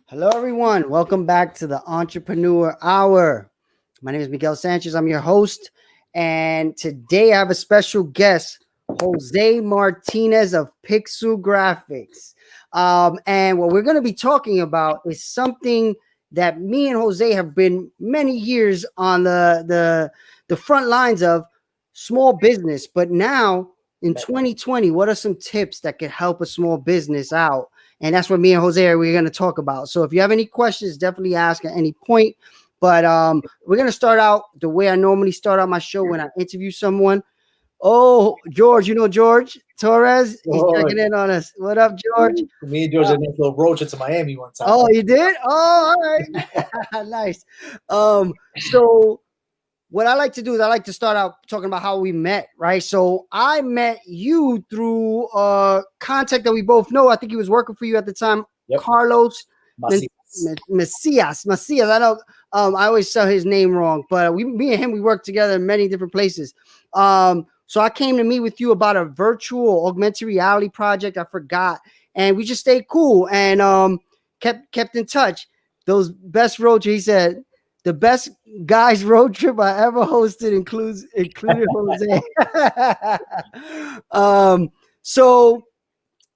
Hello, everyone. Welcome back to the Entrepreneur Hour. My name is Miguel Sanchez. I'm your host. And today I have a special guest, Jose Martinez of Pixel Graphics. And what we're going to be talking about is something that me and Jose have been many years on the front lines of small business. But now in 2020, what are some tips that could help a small business out? And that's what me and Jose are going to talk about. So if you have any questions, definitely ask at any point. But we're going to start out the way I normally start out my show when I interview someone. Oh, George, you know George Torres? He's checking in on us. What up, George? Me and George had a little road trip to Miami one time. Oh, you did? Oh, all right. Nice. So what I like to do is I like to start out talking about how we met, right? So I met you through contact that we both know. I think he was working for you at the time, yep. Carlos Macias. I know I always say his name wrong, but me and him, we worked together in many different places. So I came to meet with you about a virtual augmented reality project. I forgot, and we just stayed cool and kept in touch. Those best road trips, he said. The best guys road trip I ever hosted included Jose. So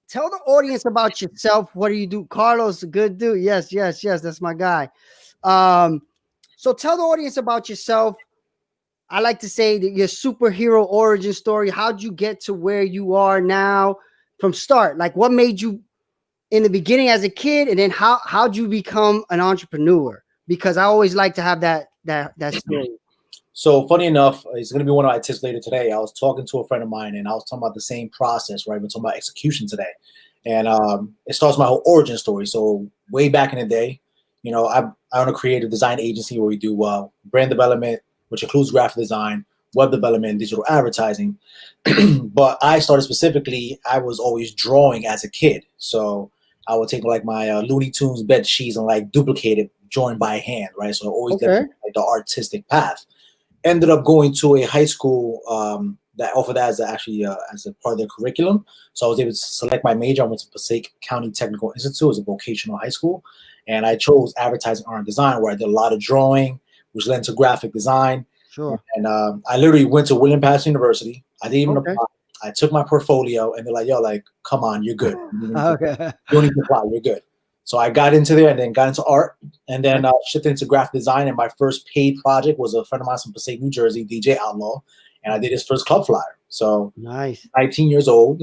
tell the audience about yourself. What do you do? Carlos, a good dude. Yes. That's my guy. So tell the audience about yourself. I like to say that your superhero origin story. How'd you get to where you are now from start? Like what made you in the beginning as a kid, and then how'd you become an entrepreneur? Because I always like to have that story. So funny enough, it's going to be one of my tips later today. I was talking to a friend of mine, and I was talking about the same process, right? We're talking about execution today, and it starts my whole origin story. So way back in the day, I own a creative design agency where we do brand development, which includes graphic design, web development, and digital advertising. But I started specifically, I was always drawing as a kid. So I would take like my Looney Tunes bed sheets and like duplicate it, joined by hand, right? So I always did like the artistic path. Ended up going to a high school that offered that as a part of their curriculum. So I was able to select my major. I went to Passaic County Technical Institute as a vocational high school, and I chose advertising, art, and design, where I did a lot of drawing, which led to graphic design. Sure. And I literally went to William Pass University. I didn't even apply. I took my portfolio, and they're like, "Yo, like, come on, you're good. You don't need to apply. You're good." So I got into there and then got into art and then shifted into graphic design. And my first paid project was a friend of mine from Passaic, New Jersey, DJ Outlaw. And I did his first club flyer. So nice. 19 years old,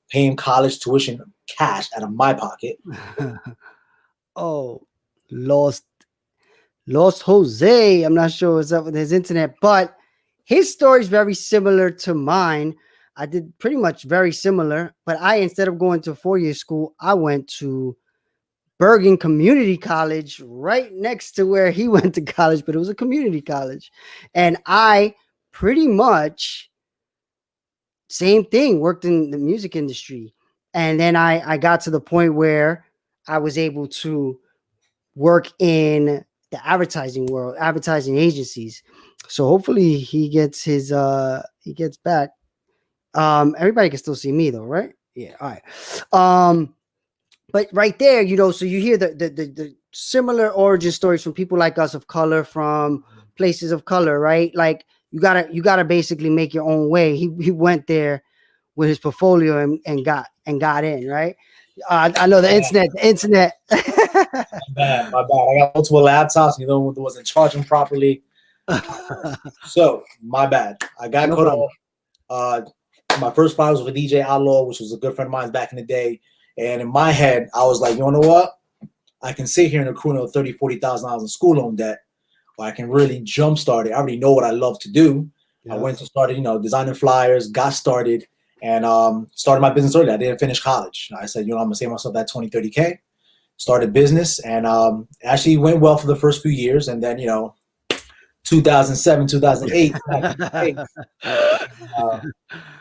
paying college tuition cash out of my pocket. Oh, lost Jose. I'm not sure what's up with his internet, but his story is very similar to mine. I did pretty much very similar, but instead of going to a 4-year school, I went to Bergen Community College, right next to where he went to college, but it was a community college. And I pretty much, same thing, worked in the music industry. And then I got to the point where I was able to work in the advertising world, advertising agencies. So hopefully he gets back. Everybody can still see me though, right? Yeah. All right. But right there, so you hear the similar origin stories from people like us of color, from places of color, right? Like you gotta basically make your own way. He went there with his portfolio and got in, right? I know the internet. My bad. I got multiple laptops. Wasn't charging properly. So my bad. I got cut off. My first file was with DJ Outlaw, which was a good friend of mine back in the day. And in my head, I was like, you know what? I can sit here and accrue $30,000, $40,000 in school loan debt, or I can really jumpstart it. I already know what I love to do. Yeah. I went to started, designing flyers, got started, and started my business early. I didn't finish college. I said, I'm going to save myself that 20, 30K, started business, and actually went well for the first few years. And then, 2007, 2008,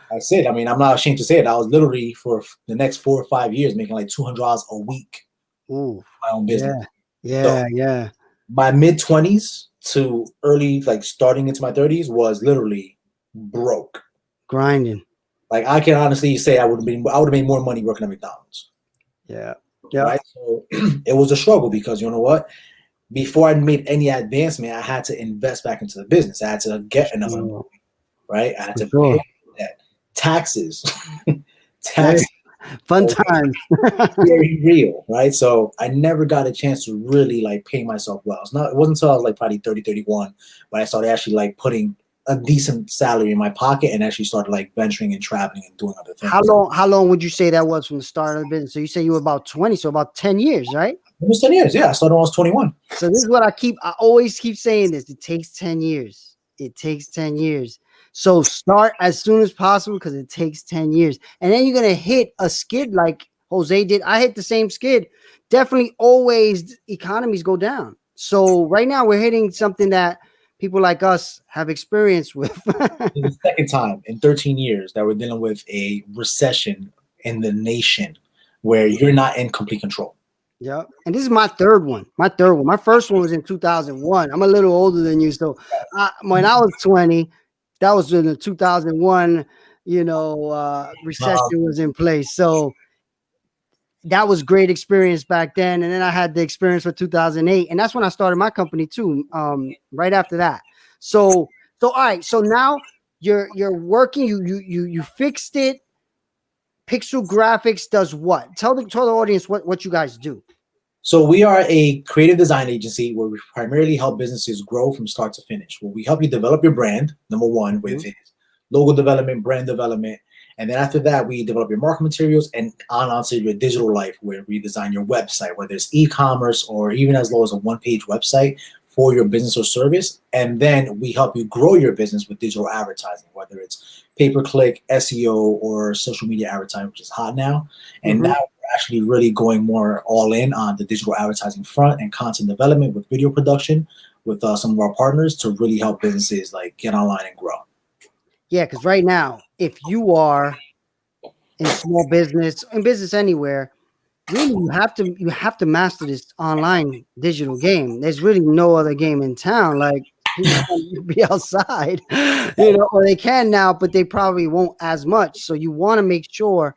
that's it. I mean, I'm not ashamed to say it. I was literally for the next 4 or 5 years making like $200 a week. Ooh, my own business. Yeah. My mid-20s to early, like starting into my 30s, was literally broke, grinding. Like I can honestly say I would have made more money working at McDonald's. Yeah. Yeah. right? So it was a struggle because you know what? Before I made any advancement, I had to invest back into the business. I had to get enough money, Oh, right? I had for to sure. pay that taxes, Hey, tax fun times. very real, right? So I never got a chance to really like pay myself well. It wasn't until I was like probably 30, 31, but I started actually like putting a decent salary in my pocket and actually started like venturing and traveling and doing other things. How long would you say that was from the start of the business? So you say you were about 20, so about 10 years, right? It was 10 years. Yeah, I started when I was 21. So this is what I always keep saying this. It takes 10 years. It takes 10 years. So start as soon as possible because it takes 10 years. And then you're gonna hit a skid like Jose did. I hit the same skid. Definitely always economies go down. So right now we're hitting something that people like us have experience with. It's the second time in 13 years that we're dealing with a recession in the nation where you're not in complete control. Yeah. And this is my third one. My third one. My first one was in 2001. I'm a little older than you. So when I was 20, that was in the 2001, Um, recession was in place. So that was great experience back then. And then I had the experience for 2008. And that's when I started my company too. Right after that. So all right. So now you're working, you fixed it. Pixel Graphics does what? Tell the audience what you guys do. So we are a creative design agency where we primarily help businesses grow from start to finish. Where we help you develop your brand, number one, with logo development, brand development, and then after that, we develop your marketing materials and onto your digital life, where we design your website, whether it's e-commerce or even as low as a one-page website for your business or service. And then we help you grow your business with digital advertising, whether it's pay-per-click, SEO, or social media advertising, which is hot now. And now actually really going more all in on the digital advertising front and content development with video production with some of our partners to really help businesses like get online and grow. Yeah, because right now, if you are in small business, in business anywhere, really you have to master this online digital game. There's really no other game in town. Like people can't be outside, or they can now, but they probably won't as much. So you want to make sure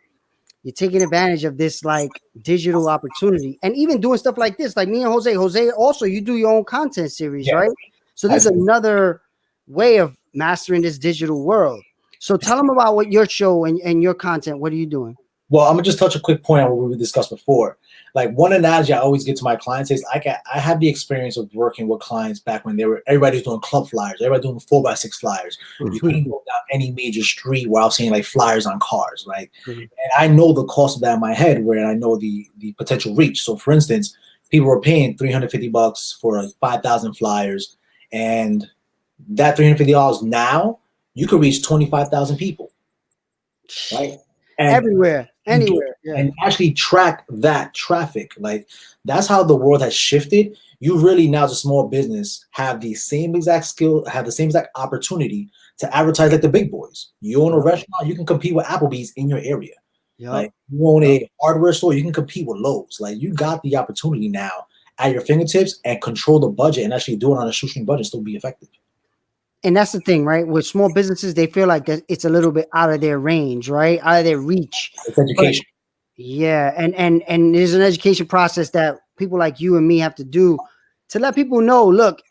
you're taking advantage of this like digital opportunity and even doing stuff like this. Like me and Jose also, you do your own content series, Yeah, right? So this is another way of mastering this digital world. So tell them about what your show and your content. What are you doing? well, I'm gonna just touch a quick point on what we discussed before. Like one analogy I always get to my clients is I had the experience of working with clients back when everybody was doing club flyers, everybody doing 4x6 flyers. You couldn't go down any major street where I was seeing like flyers on cars, right? And I know the cost of that in my head, where I know the potential reach. So for instance, people were paying $350 for 5,000 flyers, and that $350 now you could reach 25,000 people, right? And Everywhere, and anywhere. Yeah. and actually track that traffic. Like that's how the world has shifted. You really now as a small business have the same exact skill, have the same exact opportunity to advertise like the big boys. You own a restaurant, you can compete with Applebee's in your area. Yep. Like you own a hardware store, you can compete with Lowe's. Like you got the opportunity now at your fingertips and control the budget and actually do it on a shoestring budget, still be effective. And that's the thing, right? With small businesses, they feel like that it's a little bit out of their range, right? Out of their reach. It's education. Yeah, and there's an education process that people like you and me have to do to let people know, look,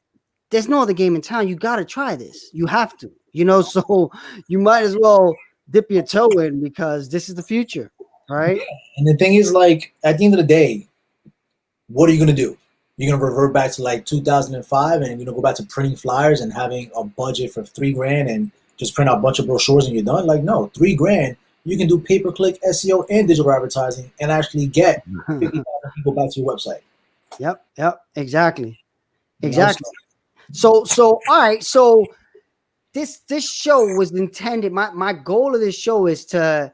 there's no other game in town. You got to try this. You have to, so you might as well dip your toe in because this is the future, right? And the thing is, like, at the end of the day, what are you going to do? You're going to revert back to like 2005 and, go back to printing flyers and having a budget for $3,000 and just print out a bunch of brochures and you're done? Like, no, $3,000, you can do pay-per-click, SEO, and digital advertising and actually get 50,000 people back to your website. Yep, exactly. So all right, so this show was intended, my goal of this show is to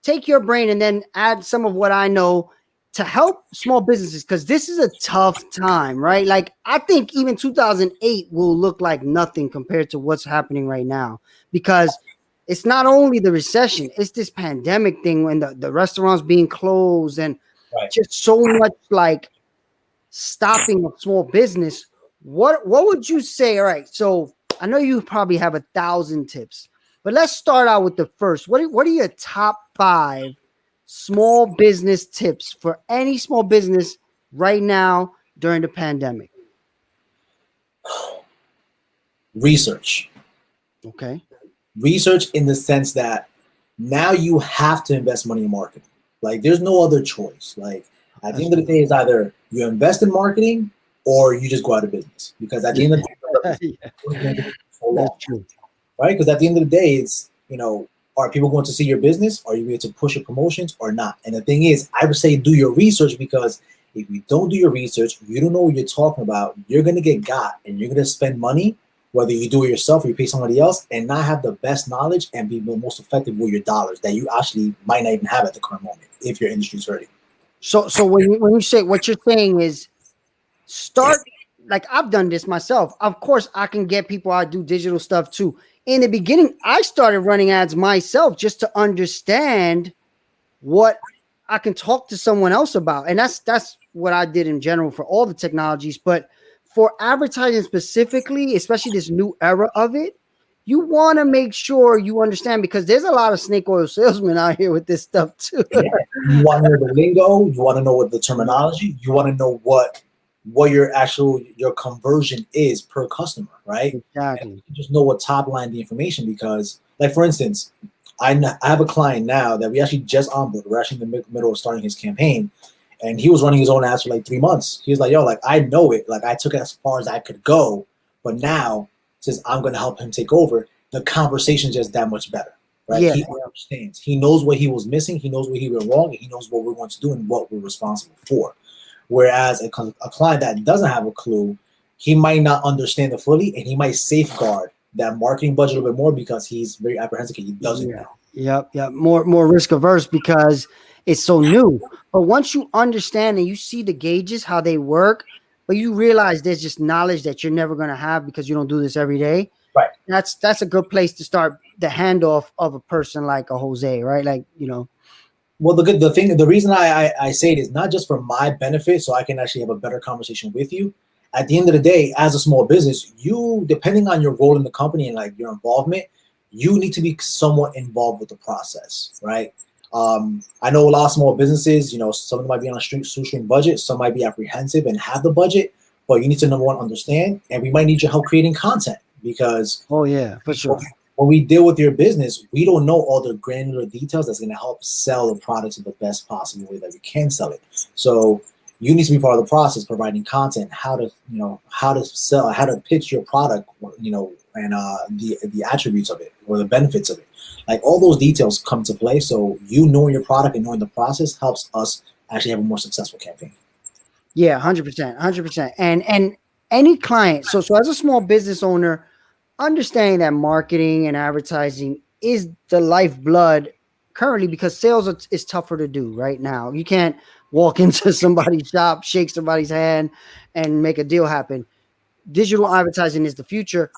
take your brain and then add some of what I know to help small businesses, because this is a tough time, right? Like I think even 2008 will look like nothing compared to what's happening right now, because it's not only the recession, it's this pandemic thing when the restaurants being closed and just so much like stopping a small business. What would you say? All right, so I know you probably have 1,000 tips, but let's start out with the first. What are your top 5 small business tips for any small business right now during the pandemic? Research. Okay. Research in the sense that now you have to invest money in marketing. Like there's no other choice. Like at the end of the day, it's either you invest in marketing or you just go out of business. Because at the end of the day, That's true. right? Because at the end of the day, it's, are people going to see your business? Are you able to push your promotions or not? And the thing is, I would say do your research, because if you don't do your research, you don't know what you're talking about, you're going to get got and you're going to spend money, whether you do it yourself or you pay somebody else, and not have the best knowledge and be the most effective with your dollars that you actually might not even have at the current moment if your industry's hurting. So when you say, what you're saying is start, like I've done this myself. Of course, I can get people, I do digital stuff too. In the beginning, I started running ads myself just to understand what I can talk to someone else about. And that's what I did in general for all the technologies. But for advertising specifically, especially this new era of it, you want to make sure you understand, because there's a lot of snake oil salesmen out here with this stuff too. Yeah. You want to know the lingo, you want to know what the terminology, you want to know what your conversion is per customer, right? Exactly. And you just know what top line the information, because like for instance, I have a client now that we actually just onboarded. We're actually in the middle of starting his campaign, and he was running his own ads for like 3 months. He was like, yo, like I know it, like I took it as far as I could go, but now since I'm going to help him take over, the conversation is just that much better, right? Yeah. He understands. He knows what he was missing. He knows what he went wrong, and he knows what we're going to do and what we're responsible for. Whereas a client that doesn't have a clue, he might not understand it fully, and he might safeguard that marketing budget a little bit more because he's very apprehensive because he doesn't know. Yep. More risk averse because it's so new. But once you understand and you see the gauges, how they work, but you realize there's just knowledge that you're never going to have because you don't do this every day. Right. That's a good place to start the handoff of a person like a Jose, right? Like, Well, the reason I say it is not just for my benefit, so I can actually have a better conversation with you. At the end of the day, as a small business, you, depending on your role in the company and like your involvement, you need to be somewhat involved with the process, right? I know a lot of small businesses, some of them might be on a shoestring budget, some might be apprehensive and have the budget, but you need to, number one, understand, and we might need your help creating content because for sure. When we deal with your business, we don't know all the granular details that's going to help sell the products in the best possible way that we can sell it. So you need to be part of the process, providing content, how to sell, how to pitch your product, and the attributes of it or the benefits of it. Like all those details come to play. So knowing your product and knowing the process helps us actually have a more successful campaign. Yeah, 100%. And any client. So as a small business owner, understanding that marketing and advertising is the lifeblood currently, because sales is tougher to do right now. You can't walk into somebody's shop, shake somebody's hand, and make a deal happen. Digital advertising is the future.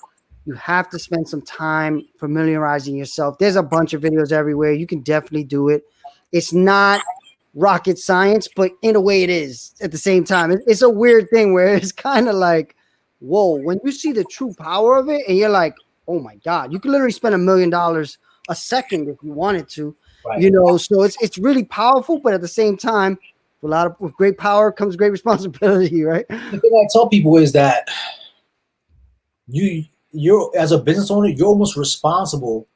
You have to spend some time familiarizing yourself. There's a bunch of videos everywhere. You can definitely do it. It's not rocket science, but in a way it is at the same time. It's a weird thing where it's kind of like, whoa, when you see the true power of it and you're like, oh my God, you could literally spend $1 million a second if you wanted to, right. So it's really powerful, but at the same time, with great power comes great responsibility, right? The thing I tell people is that you're as a business owner, you're almost responsible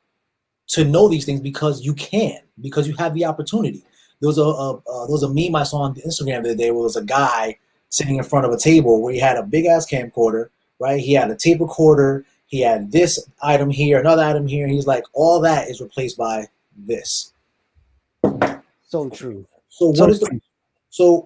to know these things because you have the opportunity. There was a meme I saw on Instagram the other day where there was a guy sitting in front of a table where he had a big ass camcorder, right? He had a tape recorder, he had this item here, another item here. He's like, all that is replaced by this. So true. So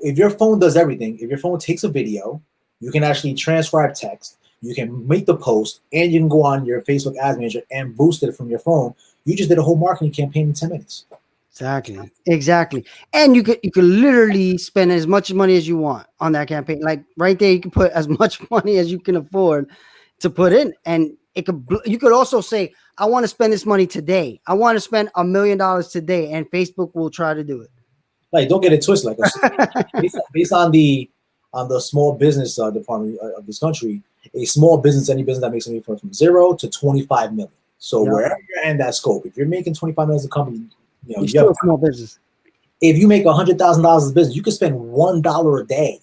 if your phone does everything, if your phone takes a video, you can actually transcribe text, you can make the post, and you can go on your Facebook Ads Manager and boost it from your phone. You just did a whole marketing campaign in 10 minutes. Exactly. And you could literally spend as much money as you want on that campaign. Like right there, you can put as much money as you can afford to put in. And you could also say, I want to spend this money today. I want to spend $1 million today. And Facebook will try to do it. Like, don't get it twisted. Like based on the small business department of this country, a small business, any business that makes anything from 0 to 25 million. So wherever you're in that scope, if you're making 25 million as a company, you're still a small business. if you make $100,000 as a business, you can spend $1 a day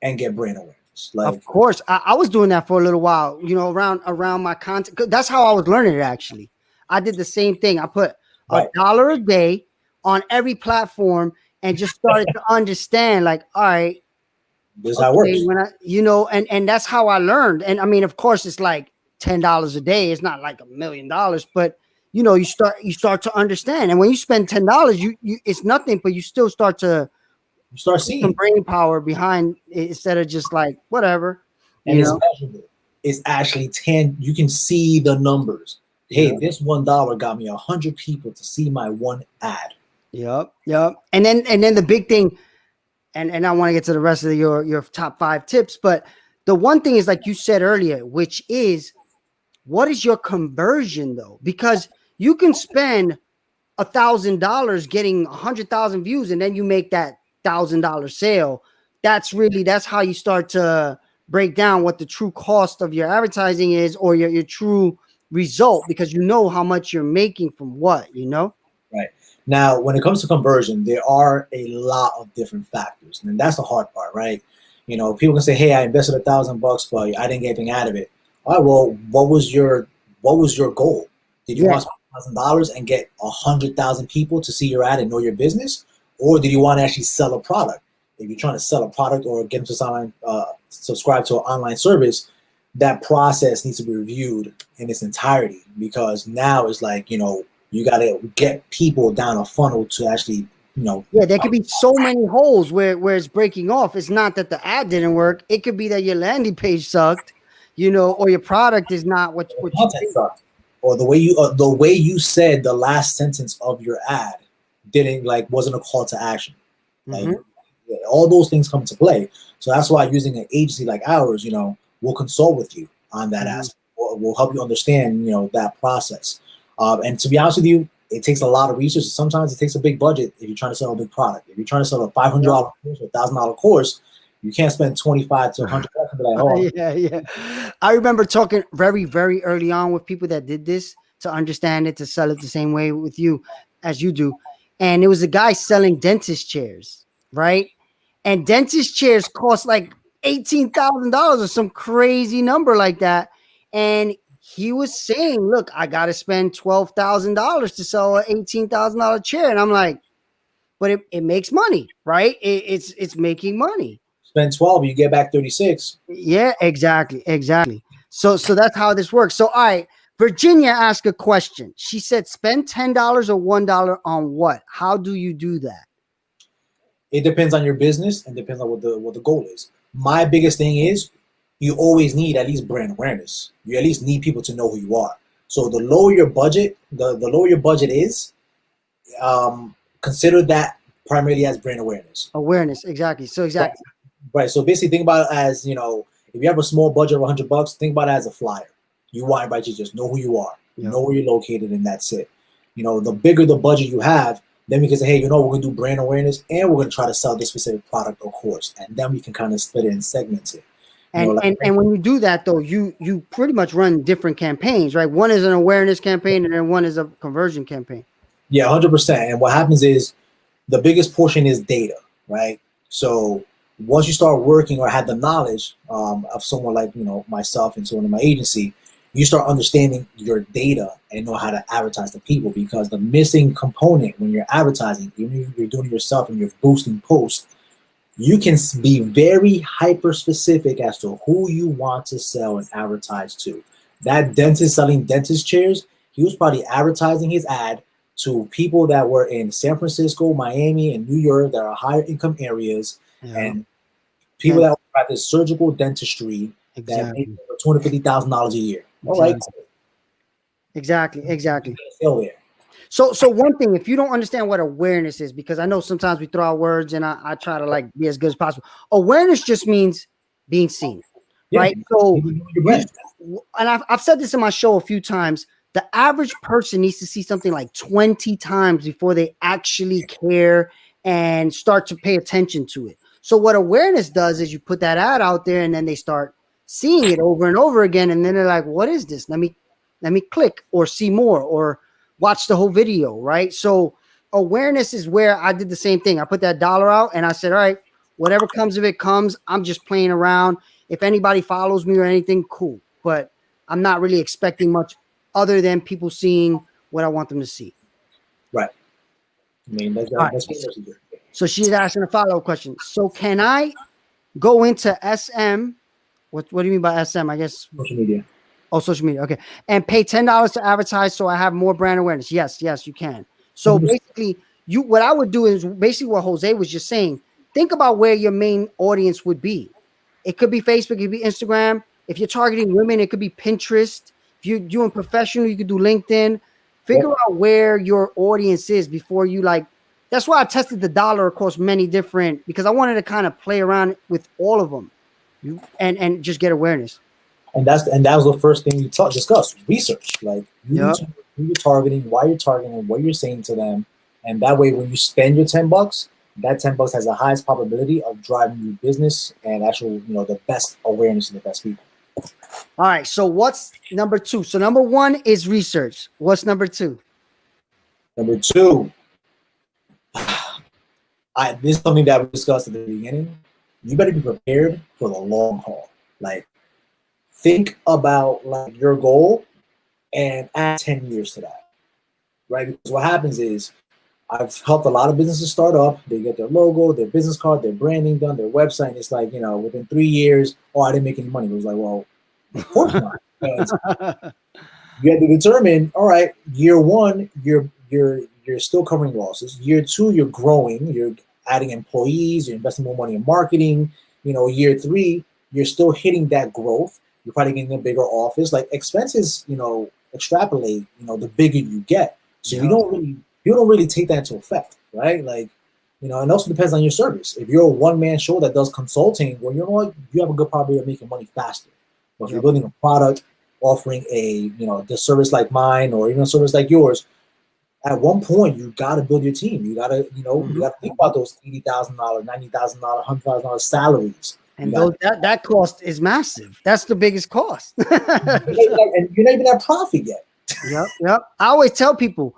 and get brand awareness. Like, of course, I was doing that for a little while, you know, around my content. 'Cause that's how I was learning it. Actually, I did the same thing. I put a right, dollar a day on every platform and just started to understand, like, all right, this is how it okay, works. when I, you know, and that's how I learned. And I mean, of course, it's like $10 a day. It's not like $1,000,000, but you know, you start to understand. And when you spend $10, you it's nothing, but you still start to You start put some seeing, brain power behind it instead of just like whatever, and you it's know. measurable. It's actually 10. You can see the numbers. Hey, Yeah. this $1 got me 100 people to see my one ad. Yep. Yep. And then the big thing, and I want to get to the rest of your top 5 tips, but the one thing is like you said earlier, which is what is your conversion though? Because you can spend $1,000 getting 100,000 views, and then you make that $1,000 sale. That's how you start to break down what the true cost of your advertising is, or your true result, because you know how much you're making from what, you know. Right. Now, when it comes to conversion, there are a lot of different factors, and that's the hard part, right? People can say, "Hey, I invested $1,000, but I didn't get anything out of it." All right, well, what was your goal? Did you Yeah. want to spend $1,000 and get 100,000 people to see your ad and know your business, or did you want to actually sell a product? If you're trying to sell a product or get them to subscribe to an online service, that process needs to be reviewed in its entirety, because now it's like, you got to get people down a funnel to actually, Yeah, there could be so many holes where it's breaking off. It's not that the ad didn't work. It could be that your landing page sucked, you know, or your product is not what you content think. sucked, or the way you said the last sentence of your ad didn't, like, wasn't a call to action. Like, Mm-hmm. all those things come into play. So that's why using an agency like ours, we'll consult with you on that Mm-hmm. aspect. We'll help you understand, that process. And to be honest with you, it takes a lot of research. Sometimes it takes a big budget if you're trying to sell a big product. If you're trying to sell a $500 course or $1,000 course, you can't spend 25 to 100 bucks and be like, oh, Yeah, yeah. I remember talking very, very early on with people that did this to understand it, to sell it the same way with you as you do. And it was a guy selling dentist chairs, right? And dentist chairs cost like $18,000 or some crazy number like that. And he was saying, look, I got to spend $12,000 to sell an $18,000 chair. And I'm like, but it makes money, right? It's making money. spend 12, you get back 36. Yeah, exactly, exactly. So that's how this works. So all right, Virginia asked a question. She said, "Spend $10 or $1 on what? How do you do that?" It depends on your business and depends on what the goal is. My biggest thing is, you always need at least brand awareness. You at least need people to know who you are. So the lower your budget, the lower your budget is, consider that primarily as brand awareness. Awareness, exactly. So Right. exactly. Right. So basically, think about it as, if you have a small budget of $100, think about it as a flyer. You want everybody to just know who you are, Yep. know where you're located, and that's it. The bigger the budget you have, then we can say, hey, we're gonna do brand awareness, and we're gonna try to sell this specific product or course, and then we can kind of split it and segment it. And Like, and when you do that though, you pretty much run different campaigns, right? One is an awareness campaign, and then one is a conversion campaign. yeah, 100%. And what happens is, the biggest portion is data, right? So once you start working or have the knowledge, of someone like, myself and someone in my agency, you start understanding your data and know how to advertise to people, because the missing component when you're advertising, even if you're doing it yourself and you're boosting posts, you can be very hyper specific as to who you want to sell and advertise to. That dentist selling dentist chairs, he was probably advertising his ad to people that were in San Francisco, Miami, and New York, that are higher income areas, Yeah, and people that practice surgical dentistry that make exactly, over $250,000 a year. All right, exactly, exactly, exactly. sell there. So one thing, if you don't understand what awareness is, because I know sometimes we throw out words and I try to like be as good as possible. Awareness just means being seen, Yeah, right? So people know your you, brand. and I've said this in my show a few times. The average person needs to see something like 20 times before they actually care and start to pay attention to it. So what awareness does is you put that ad out there, and then they start seeing it over and over again, and then they're like, "What is this? Let me click or see more or watch the whole video," right? So awareness is where I did the same thing. I put that dollar out and I said, all right, whatever comes of it comes. I'm just playing around. If anybody follows me or anything, cool. But I'm not really expecting much other than people seeing what I want them to see. Right. I mean, that's All right. that's pretty much it. So she's asking a follow-up question. So can I go into SM? What do you mean by SM? I guess Social media. Oh, social media. Okay. And pay $10 to advertise so I have more brand awareness. Yes, you can. So basically, what I would do is basically what Jose was just saying. Think about where your main audience would be. It could be Facebook, it could be Instagram. If you're targeting women, it could be Pinterest. If you're doing professional, you could do LinkedIn. Figure out where your audience is before you that's why I tested the dollar across many different, because I wanted to kind of play around with all of them and just get awareness. And that was the first thing we discussed. Research, like you need to know who you're targeting, why you're targeting, what you're saying to them, and that way, when you spend your $10, that $10 has the highest probability of driving you business and actual, the best awareness and the best people. All right. So what's number 2? So number 1 is research. What's number 2? Number 2, this is something that we discussed at the beginning. You better be prepared for the long haul. Like, think about your goal and add 10 years to that, right? Because what happens is I've helped a lot of businesses start up. They get their logo, their business card, their branding done, their website. And it's like, within 3 years, I didn't make any money. It was like, well, of course not. You have to determine, all right, year 1, you're still covering losses. Year 2, you're growing. You're adding employees. You're investing more money in marketing. Year 3, you're still hitting that growth. You're probably getting a bigger office. Like, expenses, extrapolate, the bigger you get. So you don't really take that into effect, right? Like, and it also depends on your service. If you're a one-man show that does consulting, well, you have a good probability of making money faster. But if you're building a product, offering the service like mine or even a service like yours, at one point you got to build your team. You got to, you got to think about those $80,000, $90,000, $100,000 salaries. And that cost is massive. That's the biggest cost. And you're not even at profit yet. Yep. I always tell people,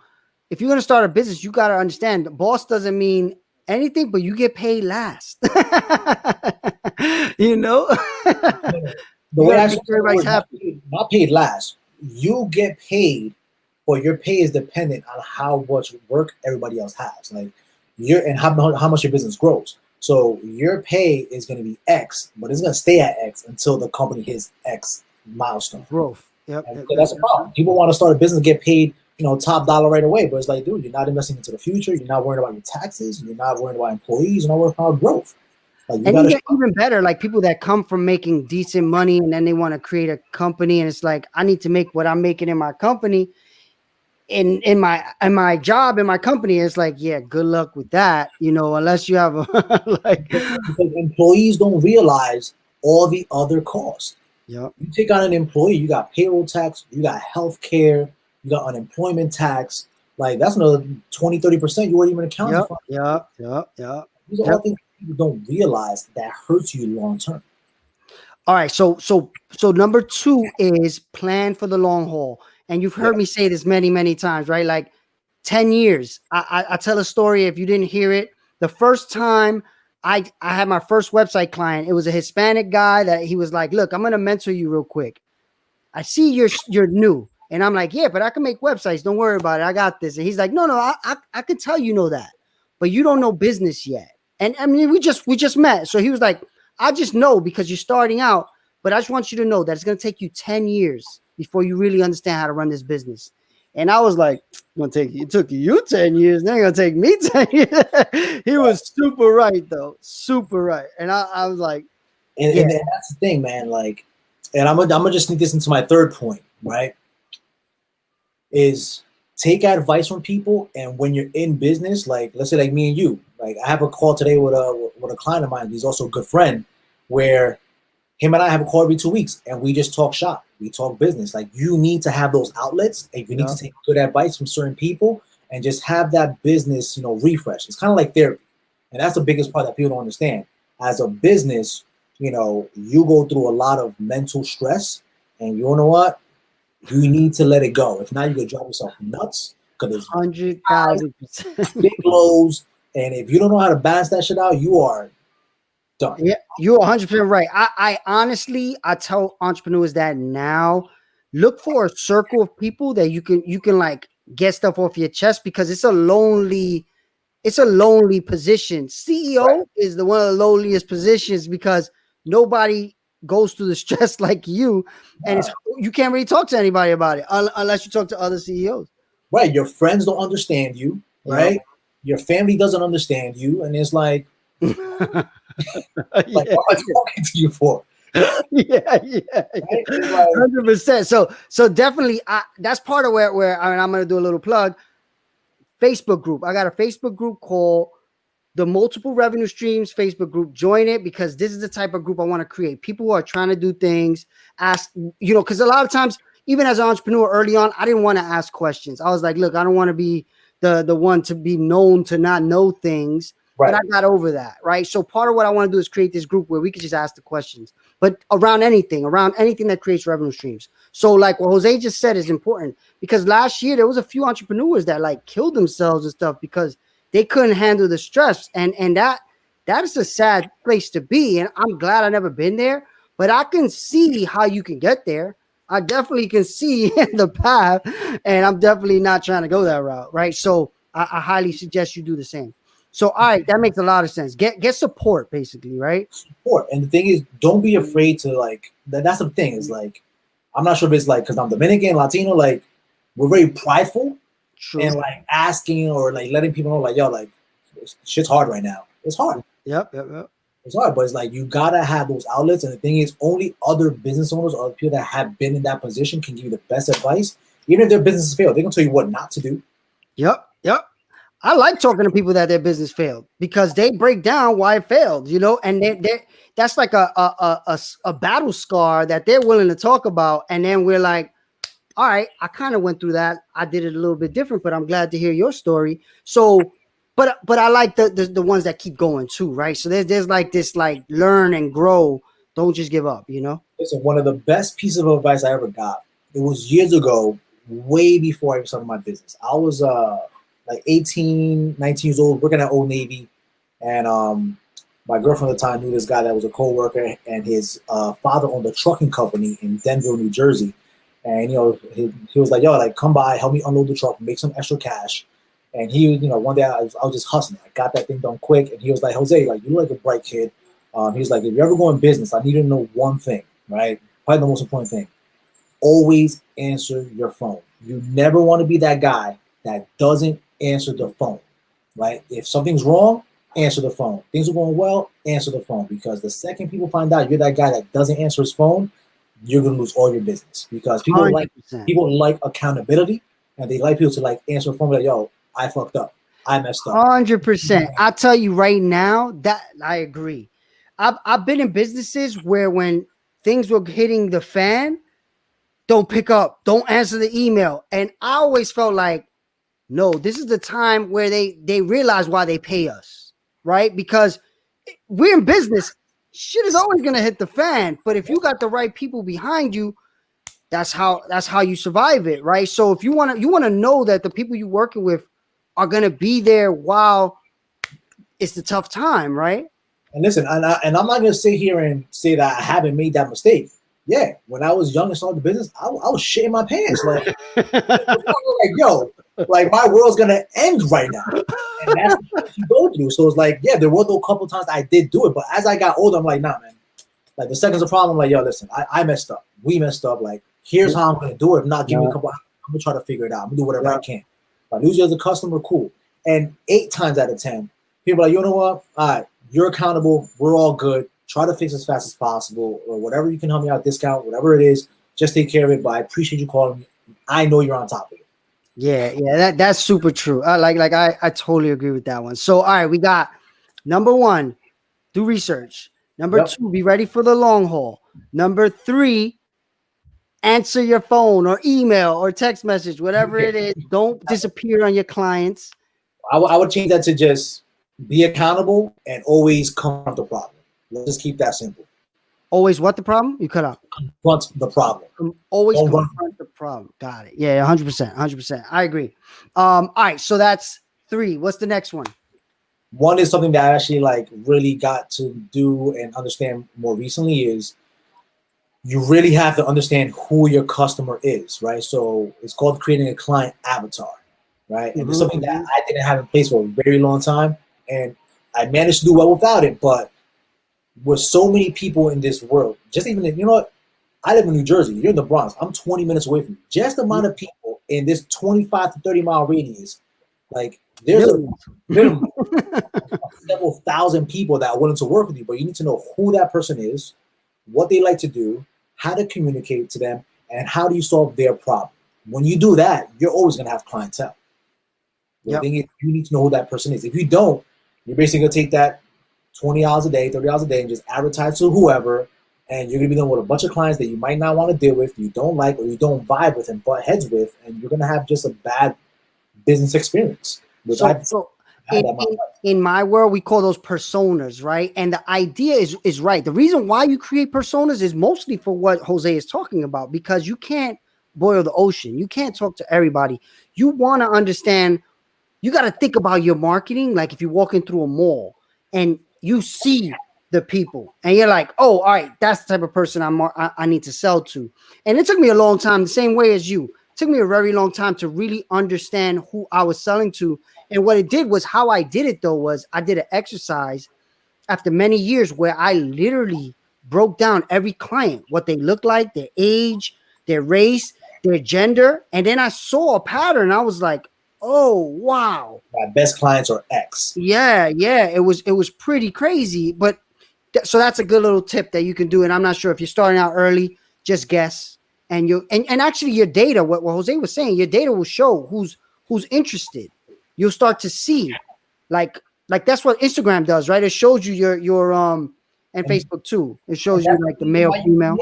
if you're going to start a business, you got to understand the boss doesn't mean anything, but you get paid last. The way I everybody's happy. Not paid last. You get paid, but your pay is dependent on how much work everybody else has. Like and how much your business grows. So your pay is going to be X, but it's going to stay at X until the company hits X milestone. Growth. Yep. So that's a problem. People want to start a business and get paid, top dollar right away. But it's like, dude, you're not investing into the future. You're not worried about your taxes. You're not worried about employees. You're not worried about growth. And you get even better, like people that come from making decent money and then they want to create a company, and it's like, I need to make what I'm making in my company, in my job, in my company. It's like, yeah, good luck with that, unless you have because employees don't realize all the other costs. Yep. You take on an employee, you got payroll tax, you got health care, you got unemployment tax. Like, that's another 20-30% you weren't even accounting for. Yep. These are all things people don't realize that hurts you long term. All right, so number 2 is plan for the long haul. And you've heard me say this many times, right? Like 10 years. I tell a story, if you didn't hear it. The first time I had my first website client, it was a Hispanic guy that he was like, look, I'm going to mentor you real quick. I see you're new. And I'm like, yeah, but I can make websites. Don't worry about it. I got this. And he's like, no, I can tell you know that, but you don't know business yet. And I mean, we just met. So he was like, I just know because you're starting out, but I just want you to know that it's going to take you 10 years before you really understand how to run this business. And I was like, it took you 10 years. Now it's going to take me 10 years. He was super right, though. Super right. And I was like, and that's the thing, man. Like, and I'm gonna just sneak this into my third point, right? Is take advice from people, and when you're in business, like let's say like me and you, like I have a call today with a client of mine. He's also a good friend, where him and I have a call every 2 weeks, and we just talk shop. We talk business. Like, you need to have those outlets, and you need to take good advice from certain people, and just have that business, refresh. It's kind of like therapy, and that's the biggest part that people don't understand. As a business, you go through a lot of mental stress, and you know what? You need to let it go. If not, you could drive yourself nuts. because there's 100,000%. big lows, and if you don't know how to balance that shit out, you are done. Yeah, you're 100% right. I honestly, I tell entrepreneurs that now, look for a circle of people that you can like get stuff off your chest, because it's a lonely position. CEO Right. is the one of the loneliest positions, because nobody goes through the stress like you, and it's you can't really talk to anybody about it unless you talk to other CEOs. Right. Your friends don't understand you, Yep. right? Your family doesn't understand you, and it's like Yeah, what am I talking to you for? yeah, Right? It's like 100%. So definitely, that's part of where I mean, I'm gonna do a little plug. Facebook group. I got a Facebook group called the Multiple Revenue Streams Facebook group. Join it, because this is the type of group I want to create. People who are trying to do things, ask, because a lot of times, even as an entrepreneur early on, I didn't want to ask questions. I was like, look, I don't want to be the one to be known to not know things. But right. I got over that, right? So part of what I want to do is create this group where we could just ask the questions, but around anything that creates revenue streams. So like what Jose just said is important, because last year there was a few entrepreneurs that like killed themselves and stuff because they couldn't handle the stress, and that is a sad place to be. And I'm glad I never been there, but I can see how you can get there. I definitely can see the path, and I'm definitely not trying to go that route, right? So I highly suggest you do the same. So all right, that makes a lot of sense. Get support, basically, right? Support. And the thing is, don't be afraid to like that's the thing, is like I'm not sure if it's like because I'm Dominican, Latino, like we're very prideful. True. And like asking or like letting people know, like, yo, like shit's hard right now. It's hard. Yep. It's hard, but it's like you gotta have those outlets. And the thing is, only other business owners or people that have been in that position can give you the best advice. Even if their business failed, they can tell you what not to do. Yep. I like talking to people that their business failed, because they break down why it failed, and they that's like a battle scar that they're willing to talk about. And then we're like, all right, I kind of went through that. I did it a little bit different, but I'm glad to hear your story. So, but I like the ones that keep going too, right? So there's like this, like, learn and grow. Don't just give up, Listen, one of the best pieces of advice I ever got, it was years ago, way before I even started my business. I was like 18, 19 years old, working at Old Navy, and my girlfriend at the time knew this guy that was a co-worker, and his father owned a trucking company in Denville, New Jersey. And he was like, yo, like, come by, help me unload the truck, make some extra cash. And he, one day I was just hustling. I got that thing done quick, and he was like, Jose, like, you look like a bright kid. He was like, if you ever go in business, I need you to know one thing, right? Probably the most important thing. Always answer your phone. You never want to be that guy that doesn't answer the phone, right? If something's wrong, answer the phone. Things are going well, answer the phone. Because the second people find out you're that guy that doesn't answer his phone, you're gonna lose all your business. Because people 100%. like accountability, and they like people to like answer the phone like, yo, I fucked up. I messed up. 100%. I'll tell you right now that I agree. I've been in businesses where when things were hitting the fan, don't pick up, don't answer the email. And I always felt like, no, this is the time where they realize why they pay us, right? Because we're in business. Shit is always gonna hit the fan. But if you got the right people behind you, that's how you survive it, right? So if you wanna know that the people you're working with are gonna be there while it's the tough time, right? And listen, and I'm not gonna sit here and say that I haven't made that mistake. Yeah, when I was young and started the business, I was shitting my pants. Like, yo, like my world's gonna end right now. And that's what you go through. So it's like, yeah, there were a couple times I did do it, but as I got older, I'm like, nah, man. Like the second's a problem. I'm like, yo, listen, I messed up. We messed up. Like, here's how I'm gonna do it. If not, give me a couple. I'm gonna try to figure it out. I'm gonna do whatever I can. If I lose you as a customer, cool. And 8 times out of 10, people are like, you know what? All right, you're accountable. We're all good. Try to fix as fast as possible, or whatever you can help me out, discount, whatever it is. Just take care of it. But I appreciate you calling me. I know you're on top of it. Yeah, that's super true. I totally agree with that one. So all right, we got number 1, do research. Number 2, be ready for the long haul. Number 3, answer your phone or email or text message, whatever it is. Don't disappear on your clients. I would change that to just be accountable and always confront the problem. Let's just keep that simple. Always what the problem? You cut out. Confront the problem. Always Don't confront the problem. Got it. Yeah, 100%. 100%. I agree. All right. So that's 3. What's the next one? One is something that I actually like really got to do and understand more recently is you really have to understand who your customer is, right? So it's called creating a client avatar, right? And it's something that I didn't have in place for a very long time, and I managed to do well without it. But with so many people in this world, just even if, you know what, I live in New Jersey, you're in the Bronx, I'm 20 minutes away from you. Just the amount of people in this 25 to 30 mile radius, like there's a minimum several thousand people that are willing to work with you, but you need to know who that person is, what they like to do, how to communicate to them, and how do you solve their problem. When you do that, you're always going to have clientele. The thing is, you need to know who that person is. If you don't, you're basically going to take that 20 hours a day, 30 hours a day, and just advertise to whoever, and you're going to be dealing with a bunch of clients that you might not want to deal with, you don't like, or you don't vibe with and butt heads with, and you're going to have just a bad business experience. In my world, we call those personas, right? And the idea is right. The reason why you create personas is mostly for what Jose is talking about, because you can't boil the ocean. You can't talk to everybody. You want to understand, you got to think about your marketing. Like if you're walking through a mall and you see the people and you're like, oh, all right, that's the type of person I need to sell to. And it took me a long time, the same way as you. It took me a very long time to really understand who I was selling to. And what it did was, how I did it though, was I did an exercise after many years where I literally broke down every client, what they look like, their age, their race, their gender. And then I saw a pattern. I was like, oh, wow. My best clients are X. Yeah. It was pretty crazy. But so that's a good little tip that you can do. And I'm not sure if you're starting out early, just guess. And actually your data, what Jose was saying, your data will show who's interested. You'll start to see like that's what Instagram does, right? It shows you your and Facebook too. It shows you like the male, female.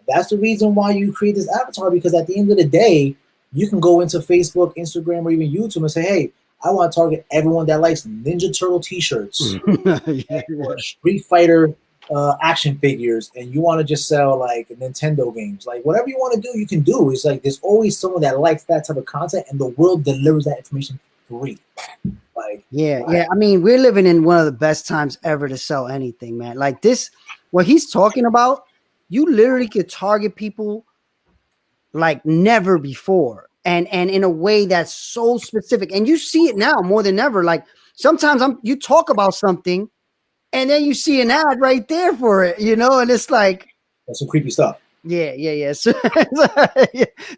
That's the reason why you create this avatar, because at the end of the day, you can go into Facebook, Instagram, or even YouTube and say, hey, I want to target everyone that likes Ninja Turtle t-shirts or Street Fighter action figures, and you want to just sell like Nintendo games. Like whatever you want to do, you can do. It's like there's always someone that likes that type of content, and the world delivers that information free. Like yeah. I mean, we're living in one of the best times ever to sell anything, man. Like this, what he's talking about, you literally could target people like never before, and in a way that's so specific. And you see it now more than ever. Like sometimes you talk about something, and then you see an ad right there for it, and it's like that's some creepy stuff. Yeah. So,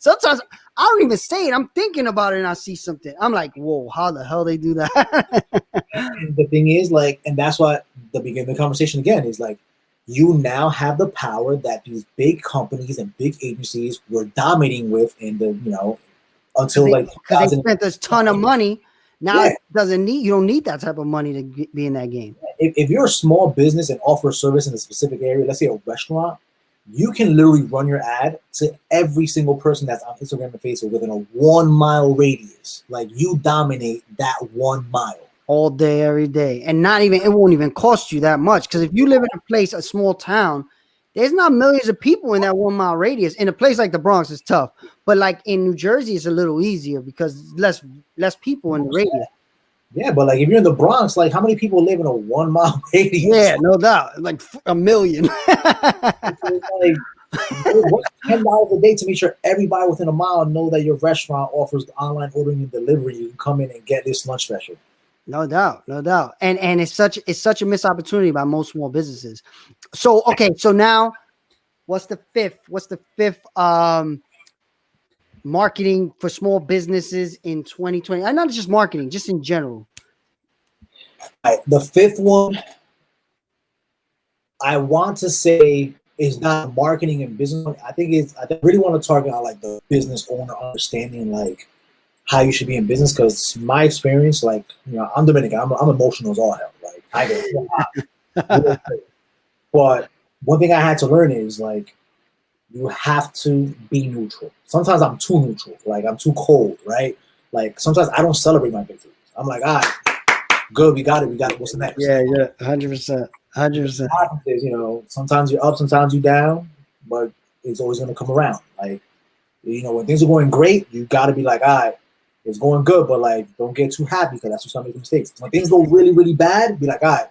sometimes I don't even say it. I'm thinking about it and I see something. I'm like, whoa, how the hell they do that? And the thing is, like, and that's what the beginning of the conversation again is like, you now have the power that these big companies and big agencies were dominating with in the, until like because they spent this ton of money. Now you don't need that type of money to be in that game. If you're a small business and offer a service in a specific area, let's say a restaurant, you can literally run your ad to every single person that's on Instagram and Facebook within a 1 mile radius. Like you dominate that 1 mile. All day, every day. And it won't even cost you that much. Because if you live in a place, a small town, there's not millions of people in that 1 mile radius. In a place like the Bronx, it's tough. But like in New Jersey, it's a little easier because less people in the radius. Yeah, but like if you're in the Bronx, like how many people live in a 1 mile radius? Yeah, no doubt, like 1 million. Like, what's $10 a day to make sure everybody within a mile know that your restaurant offers online ordering and delivery? You can come in and get this lunch special. No doubt. And it's such a missed opportunity by most small businesses. So okay, so now what's the fifth marketing for small businesses in 2020? And not just marketing, just in general. Right, the fifth one, I want to say, is not marketing and business. I really want to target on like the business owner understanding like how you should be in business, because my experience, like, I'm Dominican, I'm emotional as all hell. Like I get but one thing I had to learn is like you have to be neutral. Sometimes I'm too neutral, like I'm too cold, right? Like sometimes I don't celebrate my victories. I'm like, all right, good, we got it. What's the next? Yeah, 100%. 100%. What happens is, sometimes you're up, sometimes you're down, but it's always going to come around. Like You know, when things are going great, you got to be like, all right, it's going good, but like, don't get too happy because that's when some make mistakes. When things go really, really bad, be like, all right,